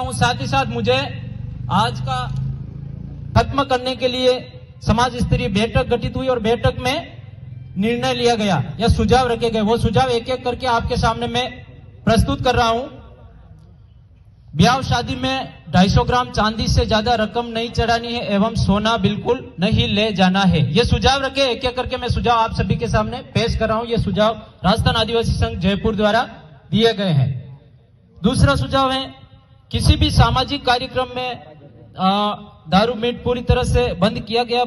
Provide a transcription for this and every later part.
हूं। साथ ही साथ मुझे आज का खत्म करने के लिए समाज स्तरीय बैठक गठित हुई और बैठक में निर्णय लिया गया या सुझाव रखे गए। वो सुझाव एक एक करके आपके सामने मैं प्रस्तुत कर रहा हूं। ब्याह शादी में 250 ग्राम चांदी से ज्यादा रकम नहीं चढ़ानी है एवं सोना बिल्कुल नहीं ले जाना है। ये सुझाव रखे, एक एक करके मैं सुझाव आप सभी के सामने पेश कर रहा हूं। ये सुझाव राजस्थान आदिवासी संघ जयपुर द्वारा दिए गए हैं। दूसरा सुझाव है, किसी भी सामाजिक कार्यक्रम में दारू मीट पूरी तरह से बंद किया गया।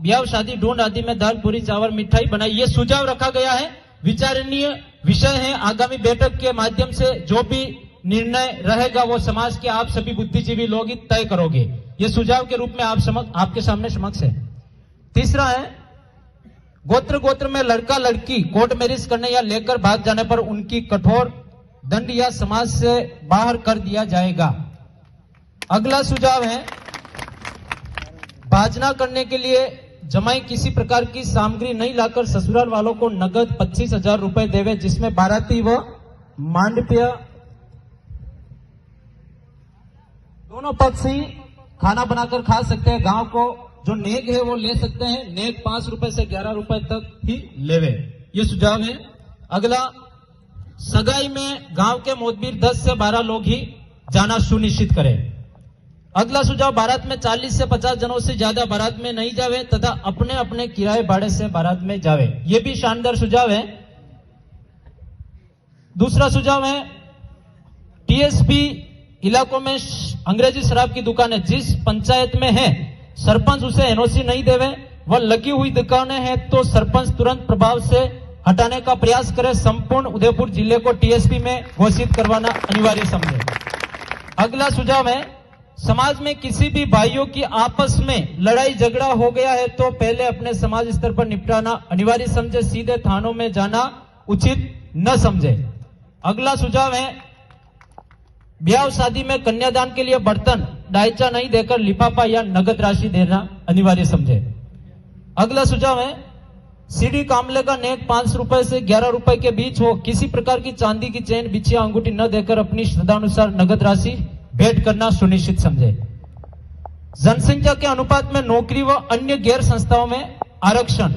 ब्याह शादी ढूंढ आदि में दाल पूरी चावल मिठाई बनाई। ये सुझाव रखा गया है, विचारणीय विषय है। आगामी बैठक के माध्यम से जो भी निर्णय रहेगा वो समाज के आप सभी बुद्धिजीवी लोग ही तय करोगे। ये सुझाव के रूप में आपके सामने समक्ष है। तीसरा है, गोत्र में लड़का लड़की कोर्ट मैरिज करने या लेकर भाग जाने पर उनकी कठोर दंड या समाज से बाहर कर दिया जाएगा। अगला सुझाव है, भाजना करने के लिए जमाई किसी प्रकार की सामग्री नहीं लाकर ससुराल वालों को नगद 25,000 रुपए देवे, जिसमें बाराती व मांडव्य दोनों पक्ष ही खाना बनाकर खा सकते हैं। गांव को जो नेक है वो ले सकते हैं। नेक 5 रुपए से 11 रुपए तक ही लेवे। ये सुझाव है। अगला, सगाई में गांव के मोतबीर 10 से 12 लोग ही जाना सुनिश्चित करें। अगला सुझाव, बारात में 40 से 50 जनों से ज्यादा बारात में नहीं जावे तथा अपने अपने किराए भाड़े से बारात में जावे। ये भी शानदार सुझाव है। दूसरा सुझाव है, टीएसपी इलाकों में अंग्रेजी शराब की दुकानें जिस पंचायत में है सरपंच उसे एनओसी नहीं देवे, वह लगी हुई दुकानें हैं तो सरपंच तुरंत प्रभाव से हटाने का प्रयास करे। संपूर्ण उदयपुर जिले को टीएसपी में घोषित करवाना अनिवार्य समझे। अगला सुझाव है, समाज में किसी भी भाइयों की आपस में लड़ाई झगड़ा हो गया है तो पहले अपने समाज स्तर पर निपटाना अनिवार्य समझे, सीधे थानों में जाना उचित न समझे। अगला सुझाव है, ब्याह शादी में कन्यादान के लिए बर्तन डायचा नहीं देकर लिफाफा या नगद राशि देना अनिवार्य समझे। अगला सुझाव है, सीढ़ी कामले का नेक 5 रुपए से 11 रुपए के बीच हो। किसी प्रकार की चांदी की चेन, बिछिया, अंगूठी न देकर अपनी श्रद्धानुसार नगद राशि भेंट करना सुनिश्चित समझे। जनसंख्या के अनुपात में नौकरी व अन्य गैर संस्थाओं में आरक्षण।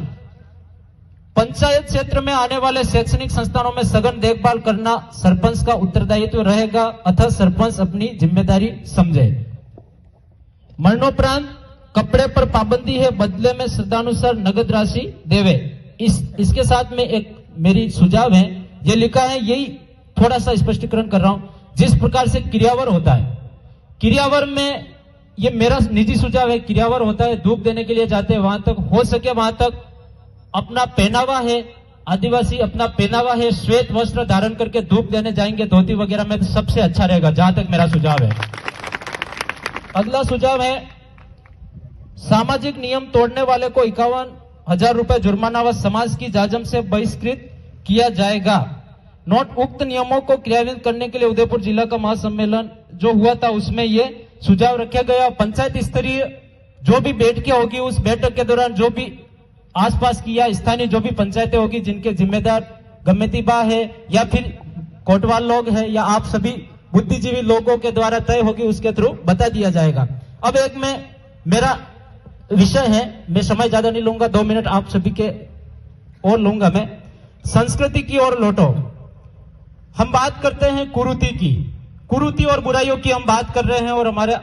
पंचायत क्षेत्र में आने वाले शैक्षणिक संस्थानों में सघन देखभाल करना सरपंच का उत्तरदायित्व रहेगा, अतः सरपंच अपनी जिम्मेदारी समझे। मरणोपरांत कपड़े पर पाबंदी है, बदले में श्रद्धानुसार नगद राशि देवे। इसके साथ में एक मेरी सुझाव है, ये लिखा है, यही थोड़ा सा स्पष्टीकरण कर रहा हूं। जिस प्रकार से क्रियावर होता है, क्रियावर में ये मेरा निजी सुझाव है, क्रियावर होता है, धूप देने के लिए जाते हैं, वहां तक हो सके वहां तक अपना पहनावा है, आदिवासी अपना पहनावा है, श्वेत वस्त्र धारण करके धूप देने जाएंगे धोती वगैरह में, तो सबसे अच्छा रहेगा, जहां तक मेरा सुझाव है। अगला सुझाव है, सामाजिक नियम तोड़ने वाले को 51,000 रुपए जुर्माना व समाज की जाजम से बहिष्कृत किया जाएगा। नोट, उक्त नियमों को क्रियान्वित करने के लिए उदयपुर जिला का महासम्मेलन जो हुआ था उसमें ये सुझाव रखा गया। पंचायत स्तरीय जो भी बैठकें होगी, उस बैठक के दौरान जो भी आसपास की या स्थानीय जो भी पंचायतें होगी जिनके जिम्मेदार गम्मेतीबा है या फिर कोटवाल लोग हैं या आप सभी बुद्धिजीवी लोगों के द्वारा तय होगी, उसके थ्रू बता दिया जाएगा। अब एक में मेरा विषय है, मैं समय ज्यादा नहीं लूंगा, 2 मिनट आप सभी के और लूंगा मैं। संस्कृति की ओर लौटो। हम बात करते हैं कुरीति की, कुरीति और बुराइयों की हम बात कर रहे हैं और हमारे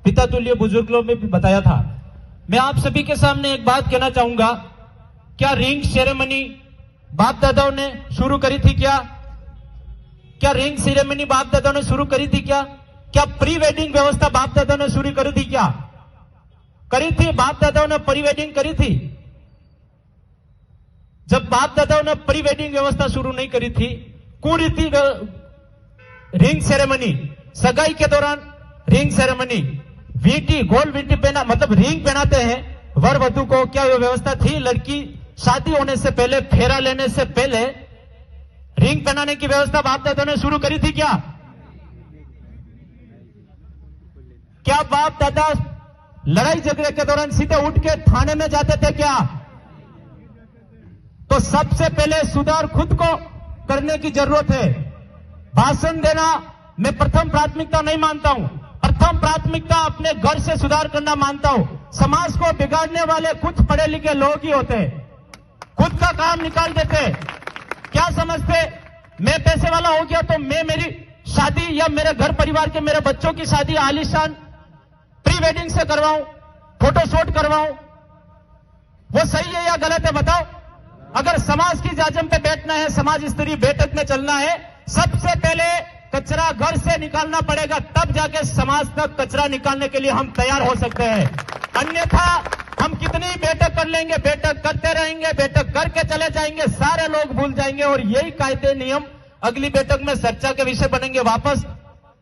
पिता तुल्य बुजुर्गों में भी बताया था। मैं आप सभी के सामने एक बात कहना चाहूंगा, क्या रिंग सेरेमनी बाप दादाओं ने शुरू करी थी? क्या रिंग सेरेमनी बाप दादाओं ने शुरू करी थी? क्या प्री वेडिंग व्यवस्था बाप दादाओं ने शुरू करी थी? क्या करी थी? बाप दादाओं ने प्री वेडिंग करी थी? जब बाप दादाओं ने प्री वेडिंग व्यवस्था शुरू नहीं करी थी, कुरीति रिंग सेरेमनी, सगाई के दौरान ring ceremony, VT gold VT पहना, मतलब रिंग पहनाते हैं वर वधु को, क्या वो व्यवस्था थी? लड़की शादी होने से पहले, फेरा लेने से पहले रिंग पहनाने की व्यवस्था बाप दादा ने शुरू करी थी? क्या बाप दादा लड़ाई झगड़े के दौरान सीधे उठ के थाने में जाते थे? क्या? तो सबसे पहले सुधार खुद को करने की जरूरत है। भाषण देना मैं प्रथम प्राथमिकता नहीं मानता हूं। प्रथम प्राथमिकता अपने घर से सुधार करना मानता हूं। समाज को बिगाड़ने वाले कुछ पढ़े लिखे लोग ही होते हैं, खुद का काम निकाल देते। क्या समझते, मैं पैसे वाला हो गया तो मैं मेरी शादी या मेरे घर परिवार के मेरे बच्चों की शादी आलीशान प्री वेडिंग से करवाऊं, फोटोशूट करवाऊं, वो सही है या गलत है बताओ? अगर समाज की जाजम पे बैठना है, समाज स्तरीय बैठक में चलना है, सबसे पहले कचरा घर से निकालना पड़ेगा, तब जाके समाज तक कचरा निकालने के लिए हम तैयार हो सकते हैं। अन्यथा हम कितनी बैठक कर लेंगे, बैठक करते रहेंगे, बैठक करके चले जाएंगे, सारे लोग भूल जाएंगे और यही कायदे नियम अगली बैठक में चर्चा के विषय बनेंगे। वापस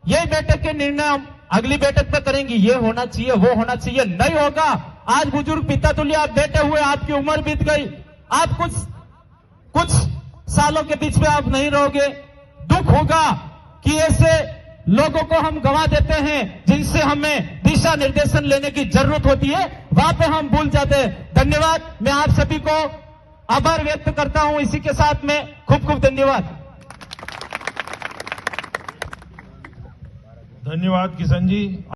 यही बैठक के निर्णय हम अगली बैठक पे करेंगे, ये होना चाहिए, वो होना चाहिए, नहीं होगा। आज बुजुर्ग पिता तुल्य आप बैठे हुए, आपकी उम्र बीत गई, आप कुछ सालों के बीच में आप नहीं रहोगे। दुख होगा कि ऐसे लोगों को हम गंवा देते हैं जिनसे हमें दिशा निर्देशन लेने की जरूरत होती है, वहां पे हम भूल जाते हैं। धन्यवाद, मैं आप सभी को आभार व्यक्त करता हूं। इसी के साथ में खूब खूब धन्यवाद। धन्यवाद किशन जी।